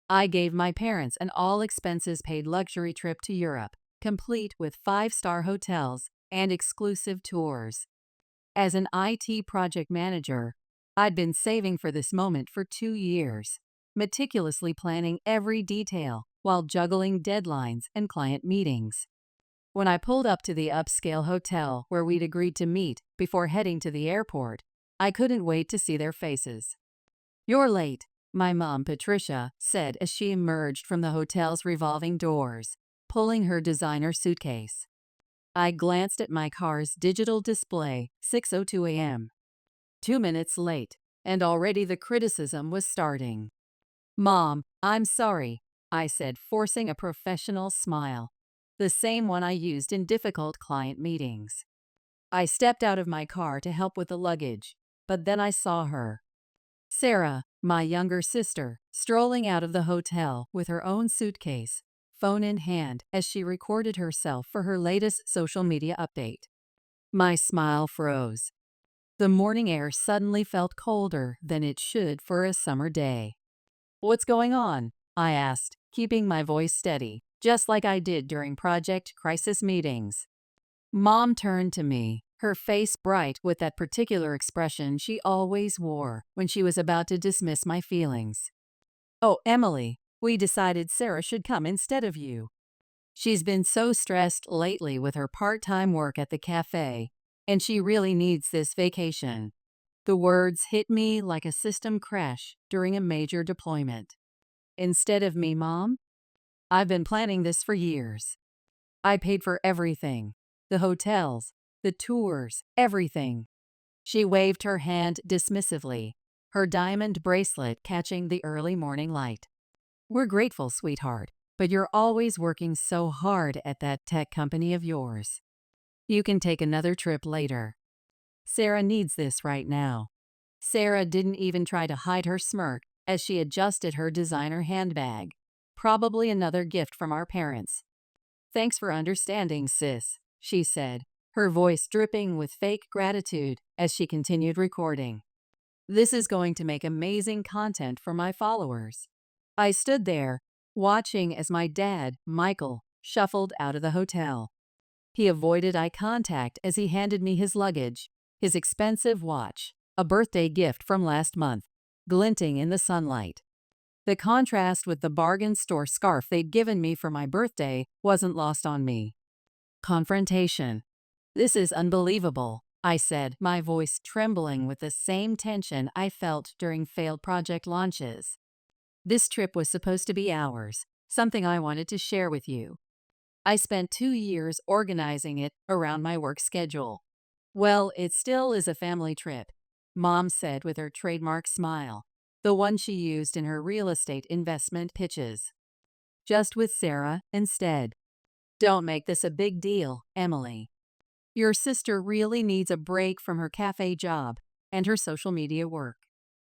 I gave my parents an all-expenses-paid luxury trip to Europe, complete with five-star hotels and exclusive tours. As an IT project manager, I'd been saving for this moment for 2 years, meticulously planning every detail while juggling deadlines and client meetings. When I pulled up to the upscale hotel where we'd agreed to meet before heading to the airport, I couldn't wait to see their faces. "You're late," my mom, Patricia, said as she emerged from the hotel's revolving doors, pulling her designer suitcase. I glanced at my car's digital display, 6:02 a.m. 2 minutes late, and already the criticism was starting. "Mom, I'm sorry," I said, forcing a professional smile, the same one I used in difficult client meetings. I stepped out of my car to help with the luggage, but then I saw her. Sarah, my younger sister, strolling out of the hotel with her own suitcase, phone in hand, as she recorded herself for her latest social media update. My smile froze. The morning air suddenly felt colder than it should for a summer day. "What's going on?" I asked, keeping my voice steady, just like I did during project crisis meetings. Mom turned to me, her face bright with that particular expression she always wore when she was about to dismiss my feelings. "Oh, Emily, we decided Sarah should come instead of you. She's been so stressed lately with her part-time work at the cafe, and she really needs this vacation." The words hit me like a system crash during a major deployment. "Instead of me, Mom? I've been planning this for years. I paid for everything. The hotels, the tours, everything." She waved her hand dismissively, her diamond bracelet catching the early morning light. "We're grateful, sweetheart, but you're always working so hard at that tech company of yours. You can take another trip later. Sarah needs this right now." Sarah didn't even try to hide her smirk as she adjusted her designer handbag, probably another gift from our parents. "Thanks for understanding, sis," she said, her voice dripping with fake gratitude as she continued recording. "This is going to make amazing content for my followers." I stood there, watching as my dad, Michael, shuffled out of the hotel. He avoided eye contact as he handed me his luggage, his expensive watch, a birthday gift from last month, glinting in the sunlight. The contrast with the bargain store scarf they'd given me for my birthday wasn't lost on me. Confrontation. "This is unbelievable," I said, my voice trembling with the same tension I felt during failed project launches. "This trip was supposed to be ours, something I wanted to share with you. I spent 2 years organizing it around my work schedule." "Well, it still is a family trip," Mom said with her trademark smile, the one she used in her real estate investment pitches. "Just with Sarah instead. Don't make this a big deal, Emily. Your sister really needs a break from her cafe job and her social media work.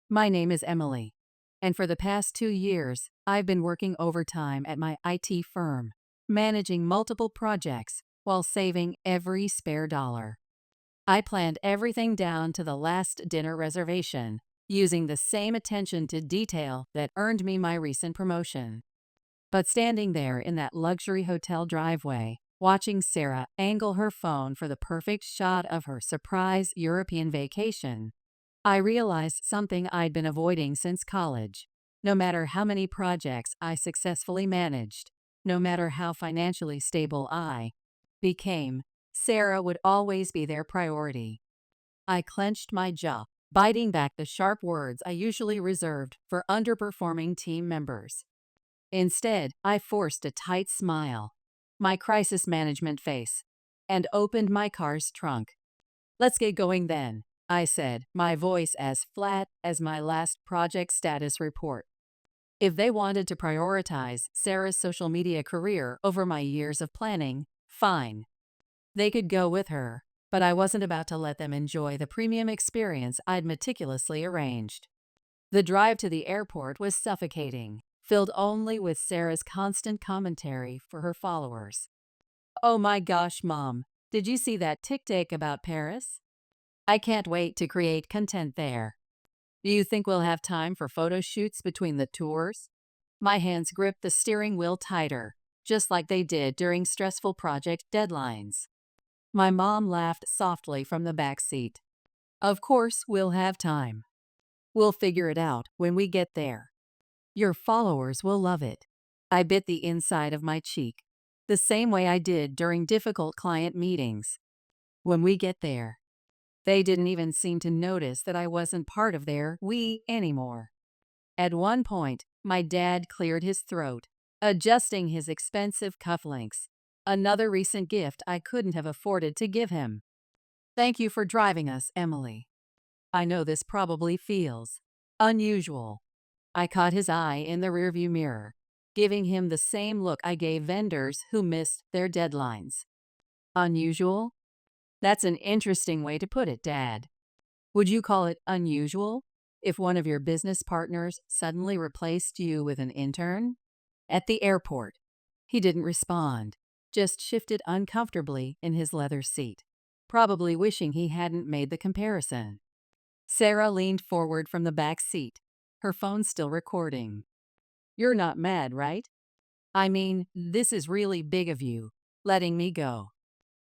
My name is Emily, and for the past 2 years, I've been working overtime at my IT firm, managing multiple projects while saving every spare dollar. I planned everything down to the last dinner reservation, using the same attention to detail that earned me my recent promotion. But standing there in that luxury hotel driveway, watching Sarah angle her phone for the perfect shot of her surprise European vacation, I realized something I'd been avoiding since college. No matter how many projects I successfully managed, no matter how financially stable I became, Sarah would always be their priority. I clenched my jaw, biting back the sharp words I usually reserved for underperforming team members. Instead, I forced a tight smile, my crisis management face, and opened my car's trunk. "Let's get going then," I said, my voice as flat as my last project status report. If they wanted to prioritize Sarah's social media career over my years of planning, fine. They could go with her, but I wasn't about to let them enjoy the premium experience I'd meticulously arranged. The drive to the airport was suffocating, filled only with Sarah's constant commentary for her followers. "Oh my gosh, Mom, did you see that TikTok about Paris? I can't wait to create content there. Do you think we'll have time for photo shoots between the tours? My hands gripped the steering wheel tighter, just like they did during stressful project deadlines. My mom laughed softly from the back seat. Of course, we'll have time. We'll figure it out when we get there. Your followers will love it. I bit the inside of my cheek, the same way I did during difficult client meetings. When we get there, they didn't even seem to notice that I wasn't part of their we anymore. At one point, my dad cleared his throat, adjusting his expensive cufflinks, another recent gift I couldn't have afforded to give him. Thank you for driving us, Emily. I know this probably feels unusual. I caught his eye in the rearview mirror, giving him the same look I gave vendors who missed their deadlines. Unusual? That's an interesting way to put it, Dad. Would you call it unusual if one of your business partners suddenly replaced you with an intern? At the airport, he didn't respond, just shifted uncomfortably in his leather seat, probably wishing he hadn't made the comparison. Sarah leaned forward from the back seat, her phone still recording. You're not mad, right? I mean, this is really big of you, letting me go.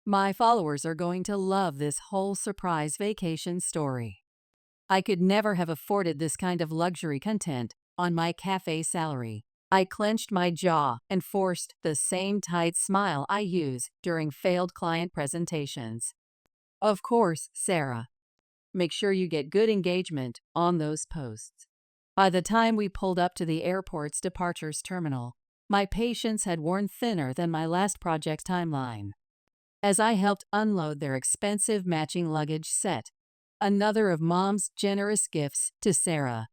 My followers are going to love this whole surprise vacation story. I could never have afforded this kind of luxury content on my cafe salary. I clenched my jaw and forced the same tight smile I use during failed client presentations. Of course, Sarah. Make sure you get good engagement on those posts. By the time we pulled up to the airport's departures terminal, my patience had worn thinner than my last project's timeline. As I helped unload their expensive matching luggage set, another of Mom's generous gifts to Sarah,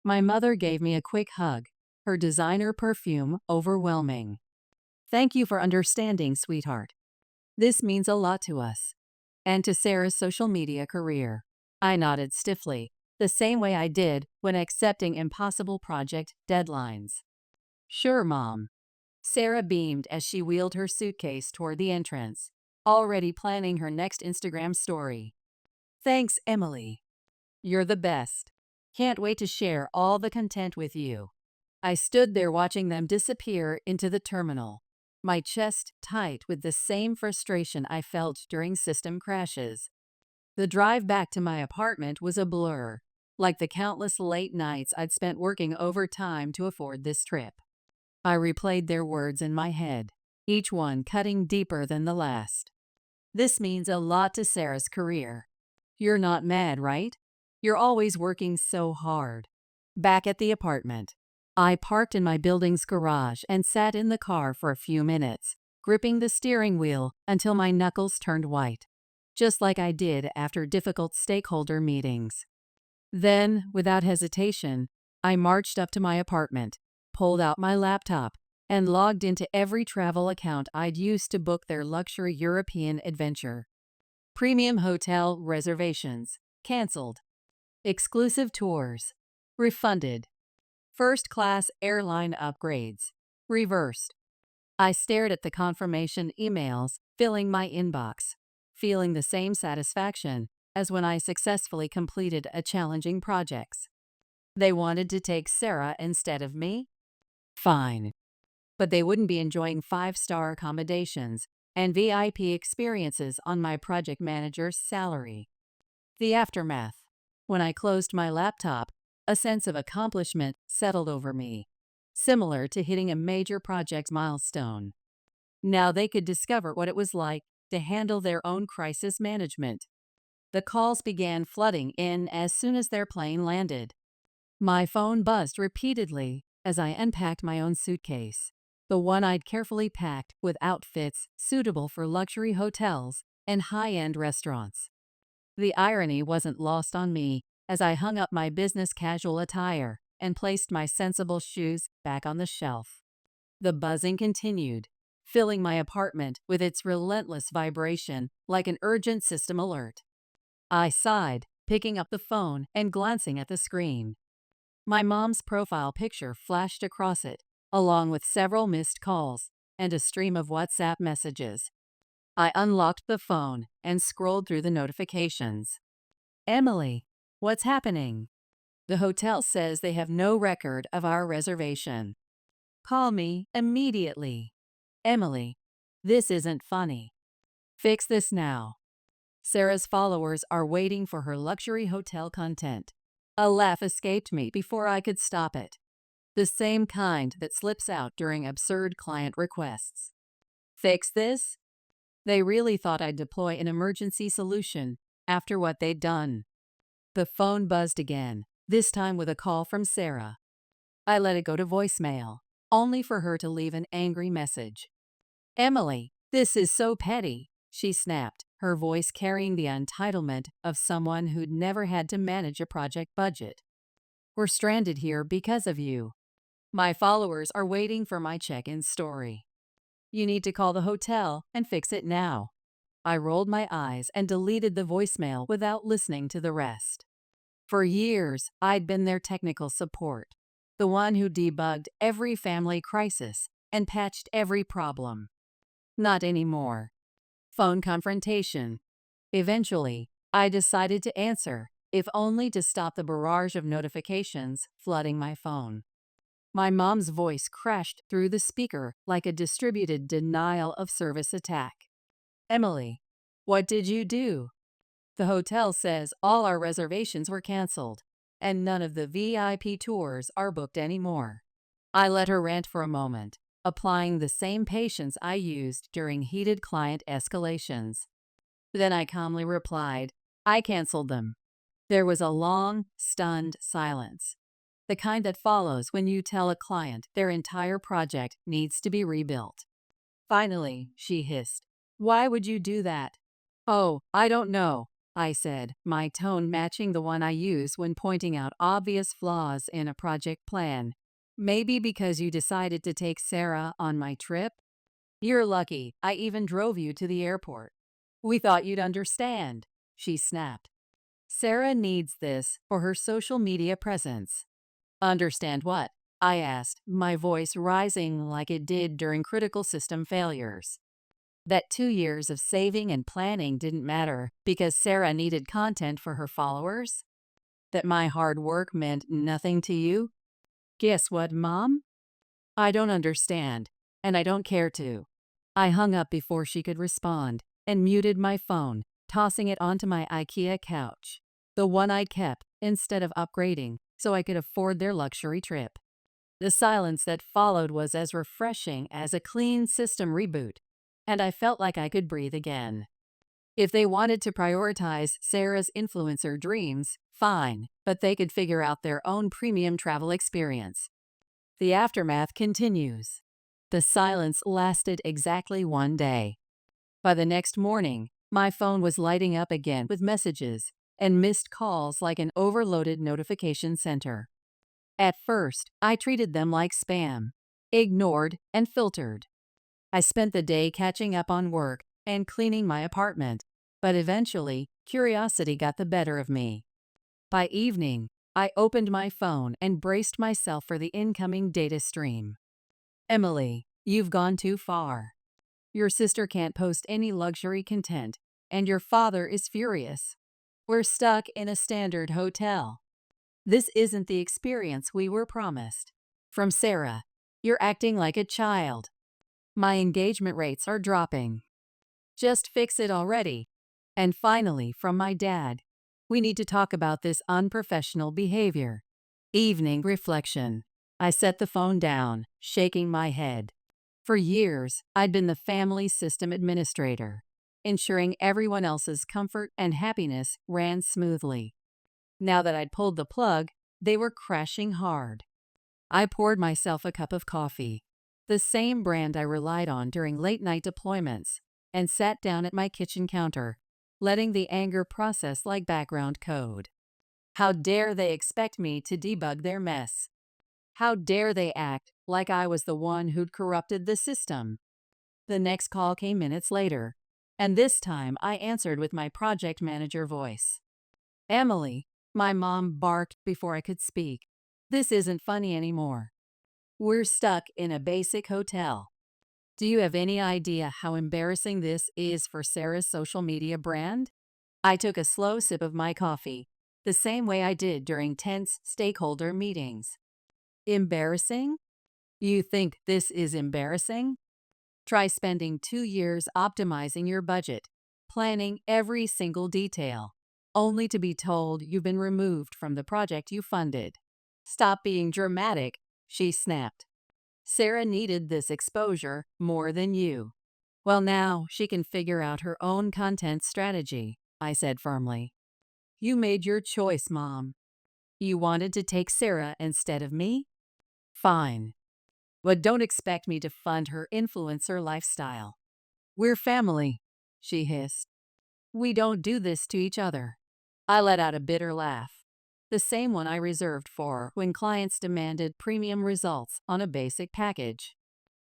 my mother gave me a quick hug, her designer perfume overwhelming. Thank you for understanding, sweetheart. This means a lot to us. And to Sarah's social media career. I nodded stiffly, the same way I did when accepting impossible project deadlines. Sure, Mom. Sarah beamed as she wheeled her suitcase toward the entrance, already planning her next Instagram story. Thanks, Emily. You're the best. Can't wait to share all the content with you. I stood there watching them disappear into the terminal, my chest tight with the same frustration I felt during system crashes. The drive back to my apartment was a blur, like the countless late nights I'd spent working overtime to afford this trip. I replayed their words in my head, each one cutting deeper than the last. This means a lot to Sarah's career. You're not mad, right? You're always working so hard. Back at the apartment, I parked in my building's garage and sat in the car for a few minutes, gripping the steering wheel until my knuckles turned white, just like I did after difficult stakeholder meetings. Then, without hesitation, I marched up to my apartment, pulled out my laptop, and logged into every travel account I'd used to book their luxury European adventure. Premium hotel reservations canceled. Exclusive tours refunded. First-class airline upgrades reversed. I stared at the confirmation emails filling my inbox, feeling the same satisfaction as when I successfully completed a challenging project. They wanted to take Sarah instead of me? Fine. But they wouldn't be enjoying 5-star accommodations and VIP experiences on my project manager's salary. The aftermath. When I closed my laptop, a sense of accomplishment settled over me, similar to hitting a major project milestone. Now they could discover what it was like to handle their own crisis management. The calls began flooding in as soon as their plane landed. My phone buzzed repeatedly as I unpacked my own suitcase, the one I'd carefully packed with outfits suitable for luxury hotels and high-end restaurants. The irony wasn't lost on me as I hung up my business casual attire and placed my sensible shoes back on the shelf. The buzzing continued, filling my apartment with its relentless vibration like an urgent system alert. I sighed, picking up the phone and glancing at the screen. My mom's profile picture flashed across it, along with several missed calls and a stream of WhatsApp messages. I unlocked the phone and scrolled through the notifications. Emily, what's happening? The hotel says they have no record of our reservation. Call me immediately. Emily, this isn't funny. Fix this now. Sarah's followers are waiting for her luxury hotel content. A laugh escaped me before I could stop it. The same kind that slips out during absurd client requests. Fix this? They really thought I'd deploy an emergency solution after what they'd done. The phone buzzed again, this time with a call from Sarah. I let it go to voicemail, only for her to leave an angry message. Emily, this is so petty, she snapped, her voice carrying the entitlement of someone who'd never had to manage a project budget. We're stranded here because of you. My followers are waiting for my check-in story. You need to call the hotel and fix it now. I rolled my eyes and deleted the voicemail without listening to the rest. For years, I'd been their technical support, the one who debugged every family crisis and patched every problem. Not anymore. Phone confrontation. Eventually, I decided to answer, if only to stop the barrage of notifications flooding my phone. My mom's voice crashed through the speaker like a distributed denial of service attack. Emily, what did you do? The hotel says all our reservations were canceled, and none of the VIP tours are booked anymore. I let her rant for a moment, applying the same patience I used during heated client escalations. Then I calmly replied, I canceled them. There was a long, stunned silence. The kind that follows when you tell a client their entire project needs to be rebuilt. Finally, she hissed, why would you do that? Oh, I don't know, I said, my tone matching the one I use when pointing out obvious flaws in a project plan. Maybe because you decided to take Sarah on my trip? You're lucky I even drove you to the airport. We thought you'd understand, she snapped. Sarah needs this for her social media presence. Understand what? I asked, my voice rising like it did during critical system failures. That 2 years of saving and planning didn't matter because Sarah needed content for her followers? That my hard work meant nothing to you? Guess what, Mom? I don't understand, and I don't care to. I hung up before she could respond and muted my phone, tossing it onto my IKEA couch, the one I'd kept instead of upgrading so I could afford their luxury trip. The silence that followed was as refreshing as a clean system reboot, and I felt like I could breathe again. If they wanted to prioritize Sarah's influencer dreams, fine, but they could figure out their own premium travel experience. The aftermath continues. The silence lasted exactly 1 day. By the next morning, my phone was lighting up again with messages and missed calls like an overloaded notification center. At first, I treated them like spam, ignored and filtered. I spent the day catching up on work and cleaning my apartment, but eventually, curiosity got the better of me. By evening, I opened my phone and braced myself for the incoming data stream. Emily, you've gone too far. Your sister can't post any luxury content, and your father is furious. We're stuck in a standard hotel. This isn't the experience we were promised. From Sarah, you're acting like a child. My engagement rates are dropping. Just fix it already. And finally, from my dad, we need to talk about this unprofessional behavior. Evening reflection. I set the phone down, shaking my head. For years, I'd been the family system administrator, ensuring everyone else's comfort and happiness ran smoothly. Now that I'd pulled the plug, they were crashing hard. I poured myself a cup of coffee, the same brand I relied on during late-night deployments, and sat down at my kitchen counter, letting the anger process like background code. How dare they expect me to debug their mess? How dare they act like I was the one who'd corrupted the system? The next call came minutes later, and this time I answered with my project manager voice. Emily, my mom barked before I could speak. This isn't funny anymore. We're stuck in a basic hotel. Do you have any idea how embarrassing this is for Sarah's social media brand? I took a slow sip of my coffee, the same way I did during tense stakeholder meetings. Embarrassing? You think this is embarrassing? Try spending 2 years optimizing your budget, planning every single detail, only to be told you've been removed from the project you funded. Stop being dramatic, she snapped. Sarah needed this exposure more than you. Well, now she can figure out her own content strategy, I said firmly. You made your choice, Mom. You wanted to take Sarah instead of me? Fine. But don't expect me to fund her influencer lifestyle. We're family, she hissed. We don't do this to each other. I let out a bitter laugh, the same one I reserved for when clients demanded premium results on a basic package.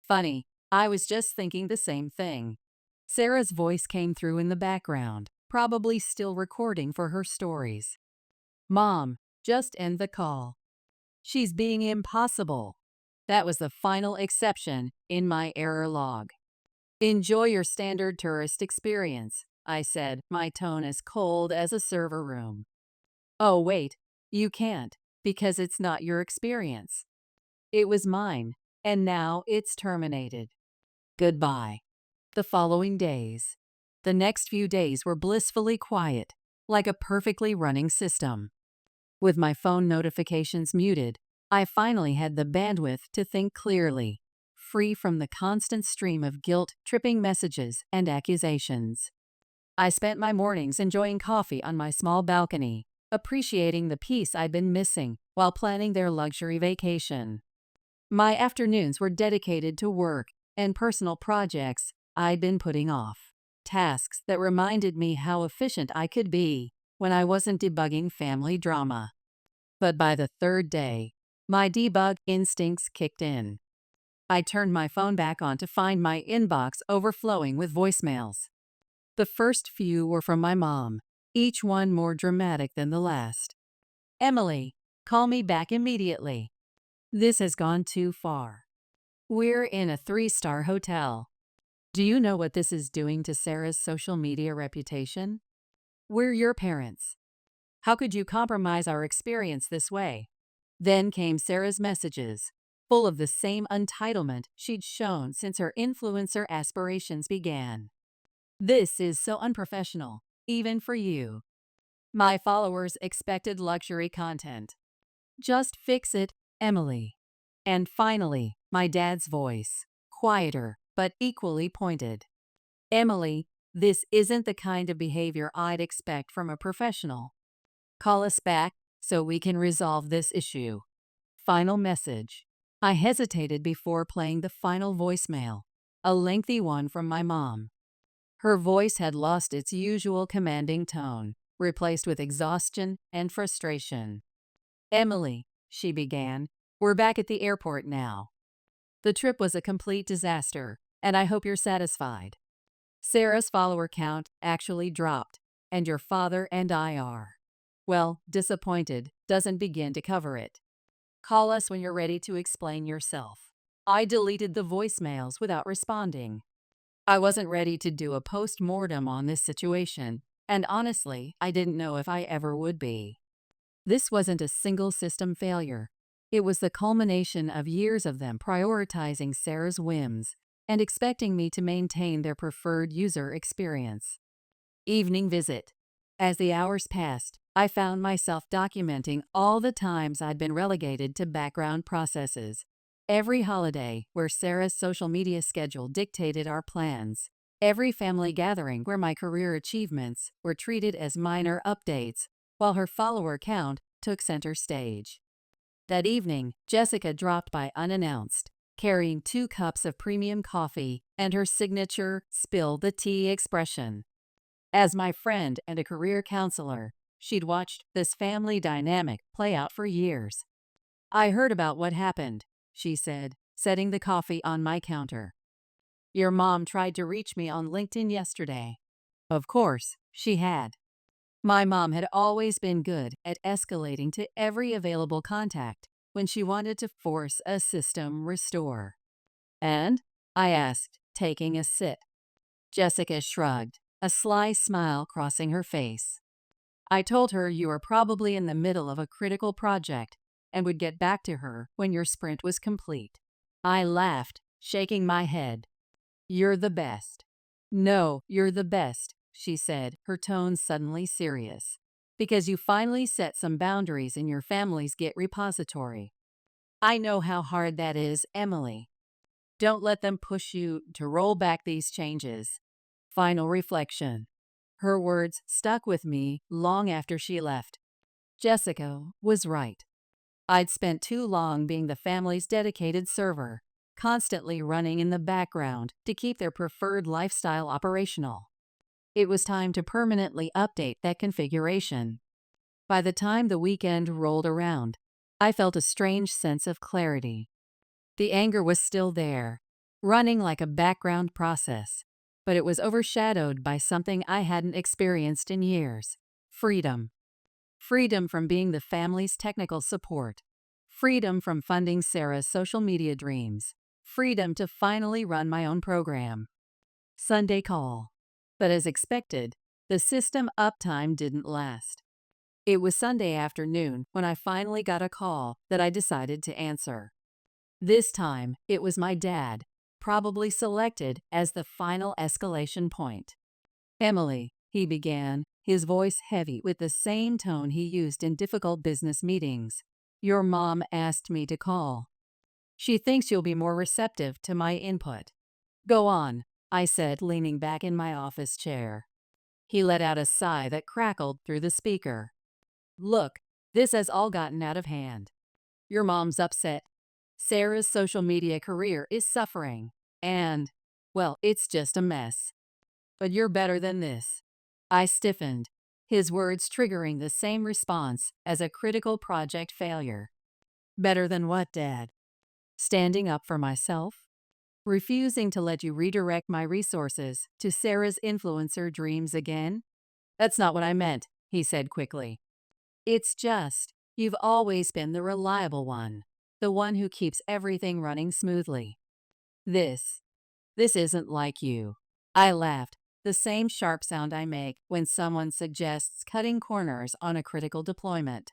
Funny, I was just thinking the same thing. Sarah's voice came through in the background, probably still recording for her stories. Mom, just end the call. She's being impossible. That was the final exception in my error log. Enjoy your standard tourist experience, I said, my tone as cold as a server room. Oh, wait, you can't, because it's not your experience. It was mine, and now it's terminated. Goodbye. The following days. The next few days were blissfully quiet, like a perfectly running system. With my phone notifications muted, I finally had the bandwidth to think clearly, free from the constant stream of guilt-tripping messages and accusations. I spent my mornings enjoying coffee on my small balcony, appreciating the peace I'd been missing while planning their luxury vacation. My afternoons were dedicated to work and personal projects I'd been putting off, tasks that reminded me how efficient I could be when I wasn't debugging family drama. But by the third day, my debug instincts kicked in. I turned my phone back on to find my inbox overflowing with voicemails. The first few were from my mom, each one more dramatic than the last. Emily, call me back immediately. This has gone too far. We're in a 3-star hotel. Do you know what this is doing to Sarah's social media reputation? We're your parents. How could you compromise our experience this way? Then came Sarah's messages, full of the same entitlement she'd shown since her influencer aspirations began. This is so unprofessional, even for you. My followers expected luxury content. Just fix it, Emily. And finally, my dad's voice, quieter but equally pointed. Emily, this isn't the kind of behavior I'd expect from a professional. Call us back so we can resolve this issue. Final message. I hesitated before playing the final voicemail, a lengthy one from my mom. Her voice had lost its usual commanding tone, replaced with exhaustion and frustration. Emily, she began, we're back at the airport now. The trip was a complete disaster, and I hope you're satisfied. Sarah's follower count actually dropped, and your father and I are. Well, disappointed doesn't begin to cover it. Call us when you're ready to explain yourself. I deleted the voicemails without responding. I wasn't ready to do a post-mortem on this situation, and honestly, I didn't know if I ever would be. This wasn't a single system failure. It was the culmination of years of them prioritizing Sarah's whims and expecting me to maintain their preferred user experience. Evening visit. As the hours passed, I found myself documenting all the times I'd been relegated to background processes. Every holiday where Sarah's social media schedule dictated our plans. Every family gathering where my career achievements were treated as minor updates, while her follower count took center stage. That evening, Jessica dropped by unannounced, carrying 2 cups of premium coffee and her signature spill the tea expression. As my friend and a career counselor, she'd watched this family dynamic play out for years. I heard about what happened, she said, setting the coffee on my counter. Your mom tried to reach me on LinkedIn yesterday. Of course, she had. My mom had always been good at escalating to every available contact when she wanted to force a system restore. And? I asked, taking a sip. Jessica shrugged, a sly smile crossing her face. I told her you were probably in the middle of a critical project and would get back to her when your sprint was complete. I laughed, shaking my head. You're the best. No, you're the best, she said, her tone suddenly serious. Because you finally set some boundaries in your family's Git repository. I know how hard that is, Emily. Don't let them push you to roll back these changes. Final reflection. Her words stuck with me long after she left. Jessica was right. I'd spent too long being the family's dedicated server, constantly running in the background to keep their preferred lifestyle operational. It was time to permanently update that configuration. By the time the weekend rolled around, I felt a strange sense of clarity. The anger was still there, running like a background process, but it was overshadowed by something I hadn't experienced in years: freedom. Freedom from being the family's technical support. Freedom from funding Sarah's social media dreams. Freedom to finally run my own program. Sunday call. But as expected, the system uptime didn't last. It was Sunday afternoon when I finally got a call that I decided to answer. This time, it was my dad, probably selected as the final escalation point. Emily, he began, his voice heavy with the same tone he used in difficult business meetings. Your mom asked me to call. She thinks you'll be more receptive to my input. Go on, I said, leaning back in my office chair. He let out a sigh that crackled through the speaker. Look, this has all gotten out of hand. Your mom's upset. Sarah's social media career is suffering. And, well, it's just a mess. But you're better than this. I stiffened, his words triggering the same response as a critical project failure. Better than what, Dad? Standing up for myself? Refusing to let you redirect my resources to Sarah's influencer dreams again? That's not what I meant, he said quickly. It's just, you've always been the reliable one, the one who keeps everything running smoothly. This isn't like you. I laughed, the same sharp sound I make when someone suggests cutting corners on a critical deployment.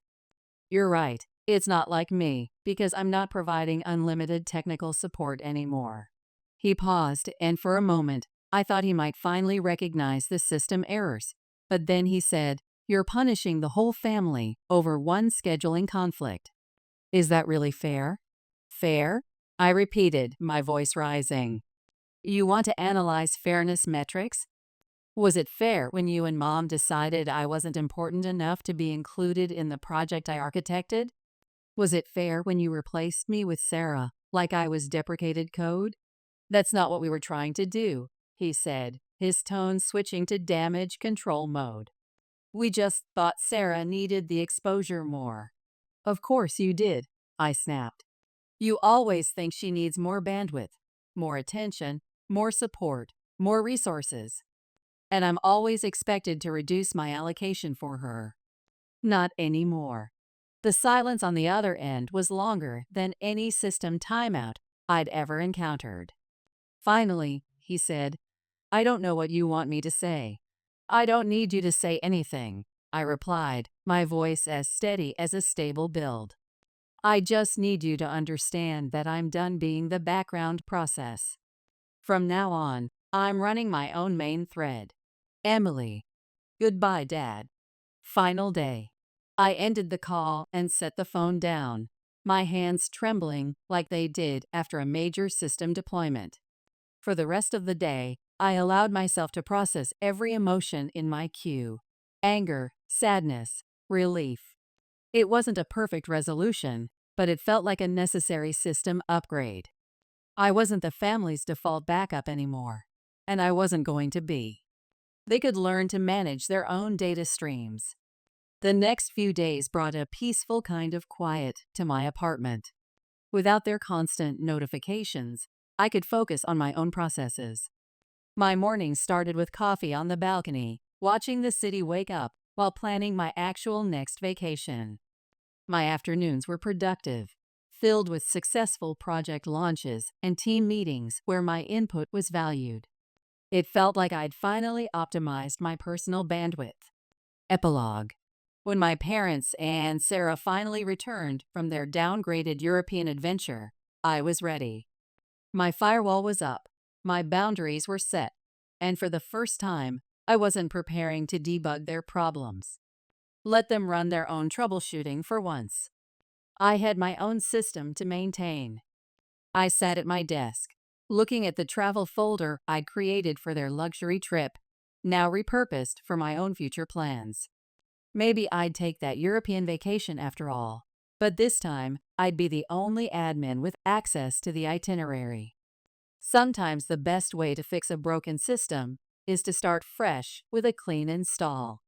You're right, it's not like me, because I'm not providing unlimited technical support anymore. He paused, and for a moment, I thought he might finally recognize the system errors. But then he said, you're punishing the whole family over one scheduling conflict. Is that really fair? Fair? I repeated, my voice rising. You want to analyze fairness metrics? Was it fair when you and Mom decided I wasn't important enough to be included in the project I architected? Was it fair when you replaced me with Sarah, like I was deprecated code? That's not what we were trying to do, he said, his tone switching to damage control mode. We just thought Sarah needed the exposure more. Of course you did, I snapped. You always think she needs more bandwidth, more attention, more support, more resources. And I'm always expected to reduce my allocation for her. Not anymore. The silence on the other end was longer than any system timeout I'd ever encountered. Finally, he said, I don't know what you want me to say. I don't need you to say anything, I replied, my voice as steady as a stable build. I just need you to understand that I'm done being the background process. From now on, I'm running my own main thread. Emily. Goodbye, Dad. Final day. I ended the call and set the phone down, my hands trembling like they did after a major system deployment. For the rest of the day, I allowed myself to process every emotion in my queue: anger, sadness, relief. It wasn't a perfect resolution, but it felt like a necessary system upgrade. I wasn't the family's default backup anymore, and I wasn't going to be. They could learn to manage their own data streams. The next few days brought a peaceful kind of quiet to my apartment. Without their constant notifications, I could focus on my own processes. My mornings started with coffee on the balcony, watching the city wake up while planning my actual next vacation. My afternoons were productive, filled with successful project launches and team meetings where my input was valued. It felt like I'd finally optimized my personal bandwidth. Epilogue. When my parents and Sarah finally returned from their downgraded European adventure, I was ready. My firewall was up, my boundaries were set, and for the first time, I wasn't preparing to debug their problems. Let them run their own troubleshooting for once. I had my own system to maintain. I sat at my desk, looking at the travel folder I'd created for their luxury trip, now repurposed for my own future plans. Maybe I'd take that European vacation after all, but this time I'd be the only admin with access to the itinerary. Sometimes the best way to fix a broken system is to start fresh with a clean install.